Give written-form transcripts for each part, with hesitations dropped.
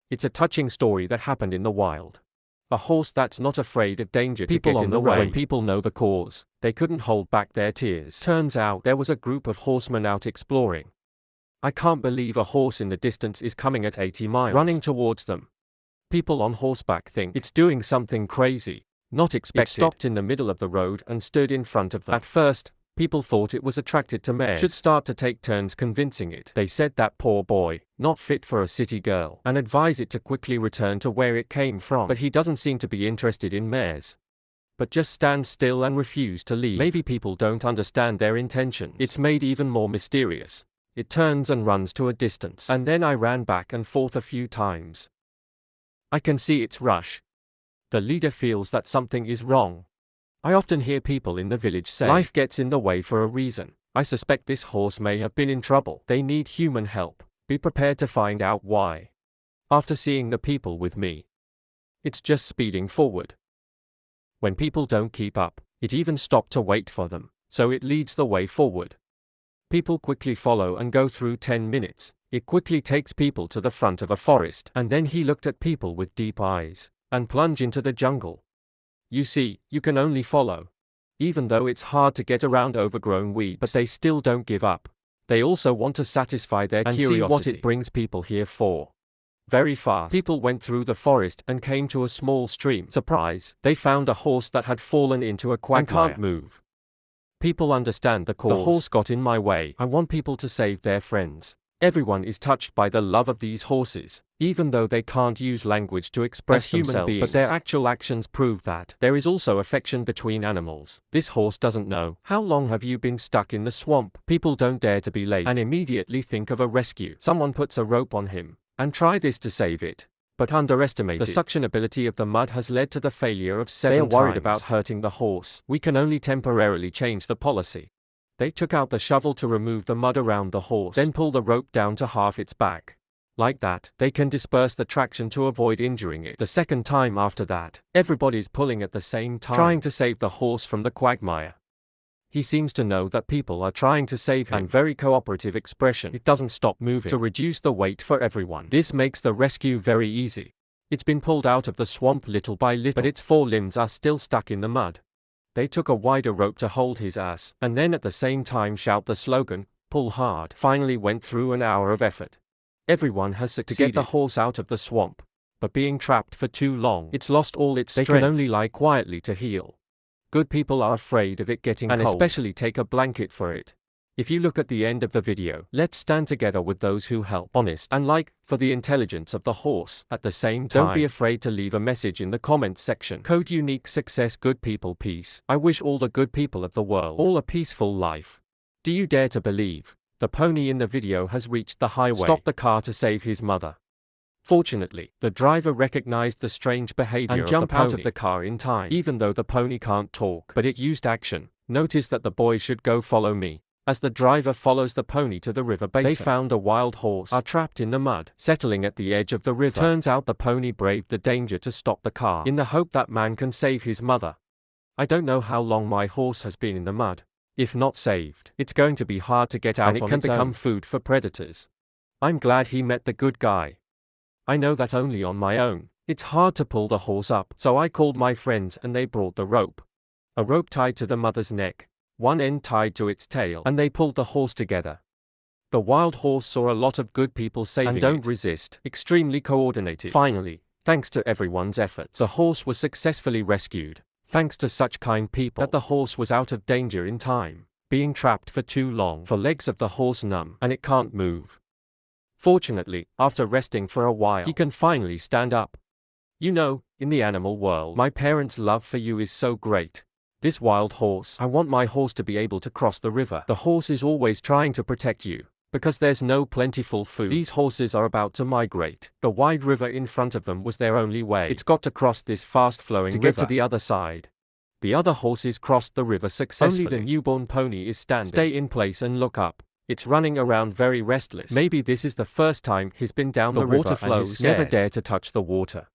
It's a touching story that happened in the wild. A horse that's not afraid of danger to get in the way. When people know the cause, they couldn't hold back their tears. Turns out there was a group of horsemen out exploring. I can't believe a horse in the distance is coming at 80 miles, running towards them. People on horseback think it's doing something crazy, not expected. It stopped in the middle of the road and stood in front of them. At first, people thought it was attracted to mares, should start to take turns convincing it. They said that poor boy, not fit for a city girl, and advise it to quickly return to where it came from. But he doesn't seem to be interested in mares, but just stands still and refuse to leave. Maybe people don't understand their intentions. It's made even more mysterious. It turns and runs to a distance, and then I ran back and forth a few times. I can see its rush. The leader feels that something is wrong. I often hear people in the village say, life gets in the way for a reason. I suspect this horse may have been in trouble. They need human help. Be prepared to find out why. After seeing the people with me, it's just speeding forward. When people don't keep up, it even stopped to wait for them, so it leads the way forward. People quickly follow and go through 10 minutes. It quickly takes people to the front of a forest, and then he looked at people with deep eyes, and plunged into the jungle. You see, you can only follow. Even though it's hard to get around overgrown weeds, but they still don't give up. They also want to satisfy their curiosity. See what it brings people here for. Very fast, people went through the forest and came to a small stream. Surprise, they found a horse that had fallen into a quagmire and can't move. People understand the cause. The horse got in my way. I want people to save their friends. Everyone is touched by the love of these horses, even though they can't use language to express themselves, but their actual actions prove that. There is also affection between animals. This horse doesn't know. How long have you been stuck in the swamp? People don't dare to be late and immediately think of a rescue. Someone puts a rope on him and try this to save it, but underestimate it. The suction ability of the mud has led to the failure of 7 times. They are worried about hurting the horse. We can only temporarily change the policy. They took out the shovel to remove the mud around the horse, then pull the rope down to half its back. Like that, they can disperse the traction to avoid injuring it. The second time after that, everybody's pulling at the same time, trying to save the horse from the quagmire. He seems to know that people are trying to save him, and very cooperative expression. It doesn't stop moving to reduce the weight for everyone. This makes the rescue very easy. It's been pulled out of the swamp little by little, but its 4 limbs are still stuck in the mud. They took a wider rope to hold his ass, and then at the same time shout the slogan, pull hard. Finally went through an hour of effort. Everyone has succeeded to get the horse out of the swamp, but being trapped for too long, it's lost all its strength. They can only lie quietly to heal. Good people are afraid of it getting cold, and especially take a blanket for it. If you look at the end of the video, let's stand together with those who help. Honest and like, for the intelligence of the horse. At the same time, don't be afraid to leave a message in the comments section. Code unique success good people peace. I wish all the good people of the world all a peaceful life. Do you dare to believe? The pony in the video has reached the highway. Stopped the car to save his mother. Fortunately, the driver recognized the strange behavior and jumped out of the car in time. Even though the pony can't talk, but it used action. Notice that the boy should go follow me. As the driver follows the pony to the river basin, they found a wild horse are trapped in the mud, settling at the edge of the river. Turns out the pony braved the danger to stop the car, in the hope that man can save his mother. I don't know how long my horse has been in the mud. If not saved, it's going to be hard to get out, and it can become food for predators. I'm glad he met the good guy. I know that only on my own, it's hard to pull the horse up, so I called my friends and they brought the rope. A rope tied to the mother's neck, one end tied to its tail, and they pulled the horse together. The wild horse saw a lot of good people saving and don't resist, extremely coordinated. Finally, thanks to everyone's efforts, the horse was successfully rescued. Thanks to such kind people, that the horse was out of danger in time. Being trapped for too long, the legs of the horse numb, and it can't move. Fortunately, after resting for a while, he can finally stand up. You know, in the animal world, my parents' love for you is so great. This wild horse, I want my horse to be able to cross the river. The horse is always trying to protect you, because there's no plentiful food. These horses are about to migrate. The wide river in front of them was their only way. It's got to cross this fast-flowing river to get to the other side. The other horses crossed the river successfully. Only the newborn pony is standing. Stay in place and look up. It's running around very restless. Maybe this is the first time he's been down the river. The water flows. Never dare to touch the water.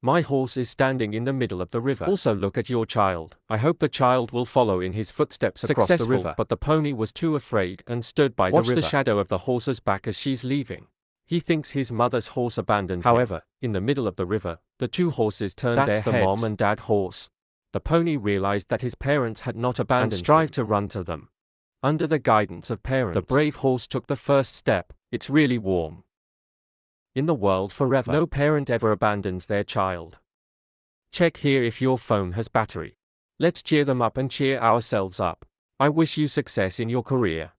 My horse is standing in the middle of the river. Also look at your child. I hope the child will follow in his footsteps across the river. But the pony was too afraid and stood by the river. Watch the shadow of the horse's back as she's leaving. He thinks his mother's horse abandoned him. However, in the middle of the river, the two horses turned their heads. That's the mom and dad horse. The pony realized that his parents had not abandoned him and strived to run to them. Under the guidance of parents, the brave horse took the first step. It's really warm. In the world forever, no parent ever abandons their child. Check here if your phone has battery. Let's cheer them up and cheer ourselves up. I wish you success in your career.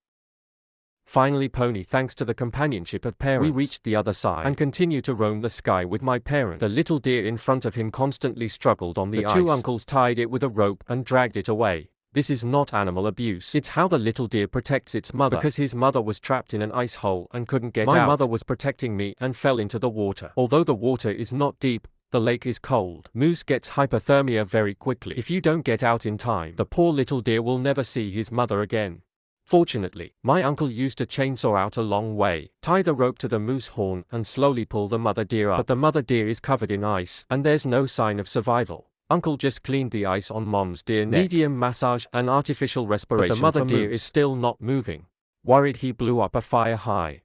Finally, pony, thanks to the companionship of parents, we reached the other side and continued to roam the sky with my parents. The little deer in front of him constantly struggled on the ice. The two uncles tied it with a rope and dragged it away. This is not animal abuse. It's how the little deer protects its mother, because his mother was trapped in an ice hole and couldn't get out. My mother was protecting me and fell into the water. Although the water is not deep, the lake is cold. Moose gets hypothermia very quickly. If you don't get out in time, the poor little deer will never see his mother again. Fortunately, my uncle used a chainsaw out a long way, tie the rope to the moose horn and slowly pull the mother deer up. But the mother deer is covered in ice, and there's no sign of survival. Uncle just cleaned the ice on mom's deer neck, medium massage and artificial respiration, but the mother deer is still not moving. Worried, he blew up a fire high.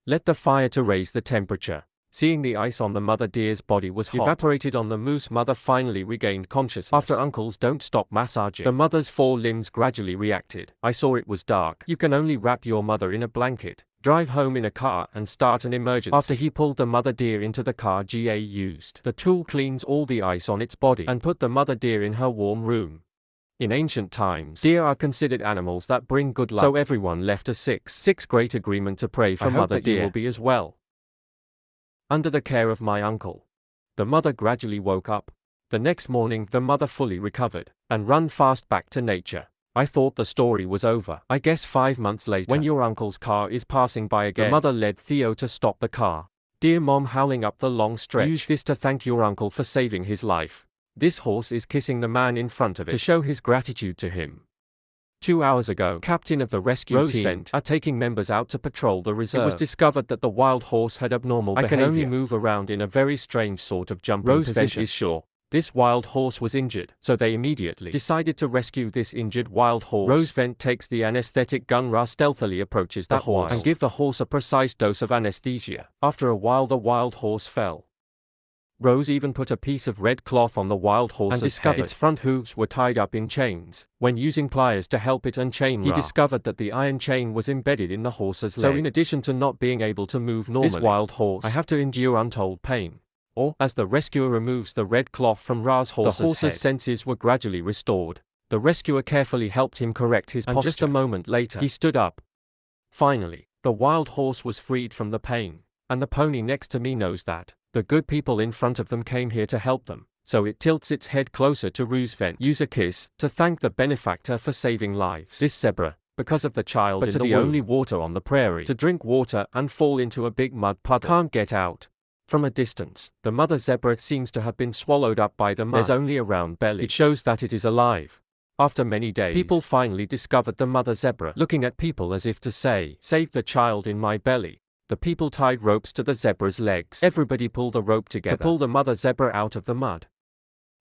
Let the fire to raise the temperature. Seeing the ice on the mother deer's body was hot, evaporated on the moose mother finally regained consciousness. After uncles don't stop massaging, the mother's 4 limbs gradually reacted. I saw it was dark. You can only wrap your mother in a blanket, drive home in a car and start an emergency. After he pulled the mother deer into the car GA used, the tool cleans all the ice on its body and put the mother deer in her warm room. In ancient times, deer are considered animals that bring good luck, so everyone left a 6 great agreement to pray for mother deer. You will be as well. Under the care of my uncle, the mother gradually woke up. The next morning, the mother fully recovered and ran fast back to nature. I thought the story was over. I guess 5 months later, when your uncle's car is passing by again, the mother led Theo to stop the car. Dear mom, howling up the long stretch. Use this to thank your uncle for saving his life. This horse is kissing the man in front of it to show his gratitude to him. 2 hours ago, captain of the rescue team are taking members out to patrol the reserve. It was discovered that the wild horse had abnormal behavior. I can only move around in a very strange sort of jumping position. Rosevent is sure this wild horse was injured, so they immediately decided to rescue this injured wild horse. Rosevent takes the anesthetic gun. Ra stealthily approaches the horse and give the horse a precise dose of anesthesia. After a while, the wild horse fell. Rose even put a piece of red cloth on the wild horse's and discovered its front hooves were tied up in chains. When using pliers to help it unchain Ra, he discovered that the iron chain was embedded in the horse's leg. So in addition to not being able to move normally, this wild horse I have to endure untold pain. Or, as the rescuer removes the red cloth from Ra's horse's head, the horse's senses were gradually restored. The rescuer carefully helped him correct his posture. Just a moment later, he stood up. Finally, the wild horse was freed from the pain. And the pony next to me knows that the good people in front of them came here to help them, so it tilts its head closer to Roosevelt. Use a kiss to thank the benefactor for saving lives. This zebra, because of the child in the only water on the prairie to drink water and fall into a big mud puddle, can't get out. From a distance, the mother zebra seems to have been swallowed up by the mud. There's only a round belly. It shows that it is alive. After many days, people finally discovered the mother zebra, looking at people as if to say, "Save the child in my belly." The people tied ropes to the zebra's legs. Everybody pulled the rope together to pull the mother zebra out of the mud.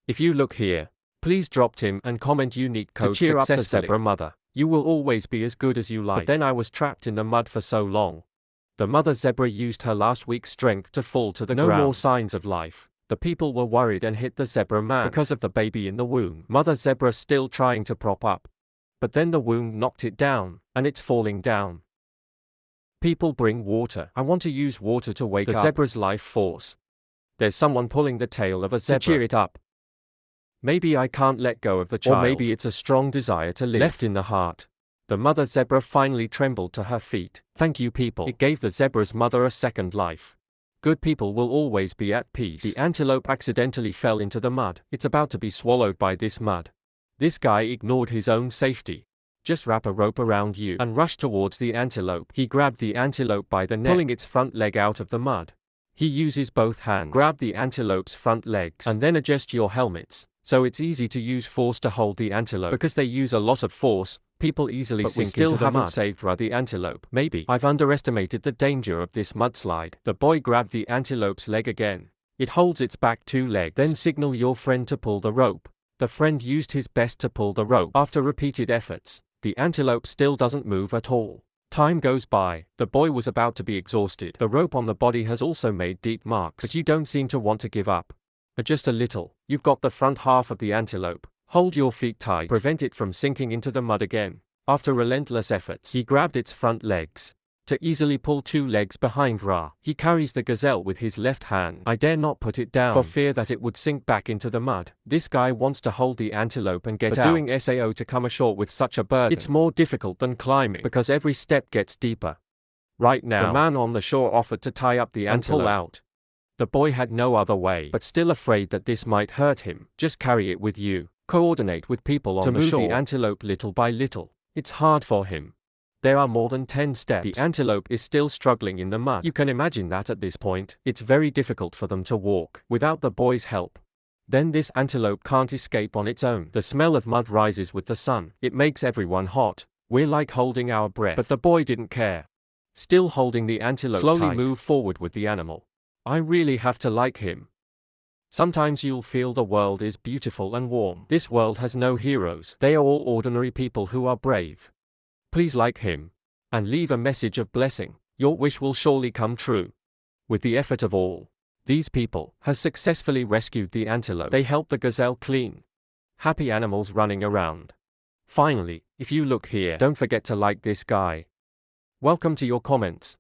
If you look here, please drop him and comment unique code to cheer up the zebra mother. You will always be as good as you like. But then I was trapped in the mud for so long. The mother zebra used her last week's strength to fall to the ground. No more signs of life. The people were worried and hit the zebra man because of the baby in the womb. Mother zebra still trying to prop up. But then the womb knocked it down, and it's falling down. People bring water. I want to use water to wake up the zebra's life force. There's someone pulling the tail of a zebra to cheer it up. Maybe I can't let go of the child. Or maybe it's a strong desire to live left in the heart. The mother zebra finally trembled to her feet. Thank you, people. It gave the zebra's mother a second life. Good people will always be at peace. The antelope accidentally fell into the mud. It's about to be swallowed by this mud. This guy ignored his own safety. Just wrap a rope around you and rush towards the antelope. He grabbed the antelope by the neck, pulling its front leg out of the mud. He uses both hands. Grab the antelope's front legs and then adjust your helmets, so it's easy to use force to hold the antelope. Because they use a lot of force, people easily sink into the mud. But we still haven't saved Ra the antelope. Maybe I've underestimated the danger of this mudslide. The boy grabbed the antelope's leg again. It holds its back 2 legs. Then signal your friend to pull the rope. The friend used his best to pull the rope. After repeated efforts, the antelope still doesn't move at all. Time goes by. The boy was about to be exhausted. The rope on the body has also made deep marks. But you don't seem to want to give up. Just a little. You've got the front half of the antelope. Hold your feet tight. Prevent it from sinking into the mud again. After relentless efforts, he grabbed its front legs. To easily pull 2 legs behind Ra, he carries the gazelle with his left hand. I dare not put it down for fear that it would sink back into the mud. This guy wants to hold the antelope and get out. Doing SAO to come ashore with such a burden, it's more difficult than climbing because every step gets deeper. Right now, the man on the shore offered to tie up the antelope and pull out. The boy had no other way, but still afraid that this might hurt him. Just carry it with you. Coordinate with people on the shore to move the antelope little by little. It's hard for him. There are more than 10 steps. The antelope is still struggling in the mud. You can imagine that at this point, it's very difficult for them to walk without the boy's help. Then this antelope can't escape on its own. The smell of mud rises with the sun. It makes everyone hot. We're like holding our breath. But the boy didn't care. Still holding the antelope slowly move forward with the animal. I really have to like him. Sometimes you'll feel the world is beautiful and warm. This world has no heroes. They are all ordinary people who are brave. Please like him. And leave a message of blessing. Your wish will surely come true. With the effort of all these people has successfully rescued the antelope. They helped the gazelle clean. Happy animals running around. Finally, if you look here, don't forget to like this guy. Welcome to your comments.